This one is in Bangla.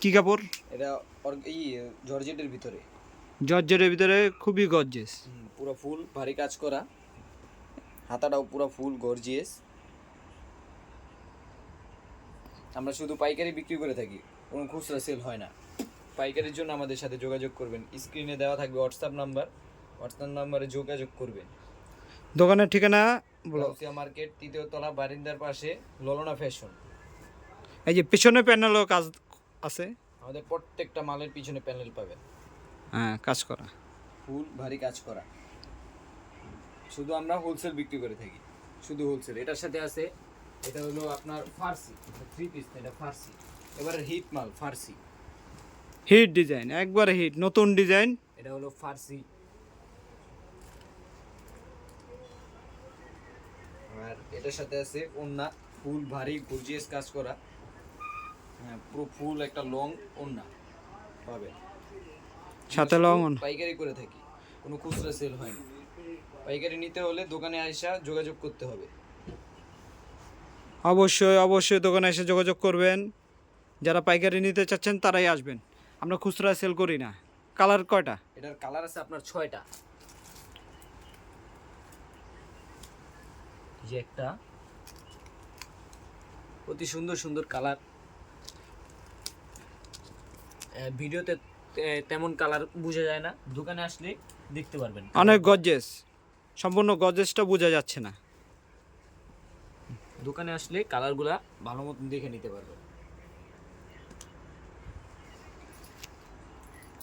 কি কাপড়? এটা জর্জেটের ভিতরে। জর্জেটের ভিতরে খুবই গর্জিয়াস। পুরো ফুল ভারী কাজ করা, হাতাটাও পুরো ফুল গর্জিয়াস। আমরা শুধু পাইকারি বিক্রি করে থাকি, কোনো খুচরা সেল হয় না। পাইকারির জন্য আমাদের সাথে যোগাযোগ করবেন, স্ক্রিনে দেওয়া থাকবে হোয়াটসঅ্যাপ নাম্বারে যোগাযোগ করবেন। দোকানের ঠিকানা বলো। গাউসিয়া মার্কেট, ৩য় তলা, বারিন্দার পাশে, ললনা ফ্যাশন। এই যে পিছনে প্যানেলও কাজ আছে। আমাদের প্রত্যেকটা মালের পিছনে প্যানেল পাবেন। হ্যাঁ, কাজ করা, ফুল ভারী কাজ করা। শুধু আমরা হোলসেল বিক্রি করে থাকি, শুধু হোলসেল। এটার সাথে আছে, এটা হলো আপনার ফার্সি, 3 পিস, এটা ফার্সি, এবারে হিট মাল ফার্সি। হিট ডিজাইন, একবারে হিট, নতুন ডিজাইন। এটা হলো ফার্সি। আর এটার সাথে আছে ওন্না, ফুল ভারী গর্জিয়াস কাজ করা। হ্যাঁ, পুরো ফুল একটা লং ওন্না পাবেন। সাথে লং। পাইকারি করে থাকি, কোনো খুচরা সেল হয় না। পাইকারি নিতে হলে দোকানে আইসা যোগাযোগ করতে হবে। অবশ্যই দোকানে এসে যোগাযোগ করবেন। যারা পাইকারি নিতে চাচ্ছেন তারাই আসবেন, আমরা খুচরা সেল করি না। কালার কয়টা? এটার কালার আছে আপনার 6টা। যে একটা অতি সুন্দর সুন্দর কালার, ভিডিওতে তেমন কালার বোঝা যায় না, দোকানে আসলে দেখতে পারবেন। অনেক গর্জিয়াস, সম্পূর্ণ গর্জিয়াসটা বোঝা যাচ্ছে না। দোকানে আসলে কালারগুলা ভালো মতন দেখে নিতে পারবেন।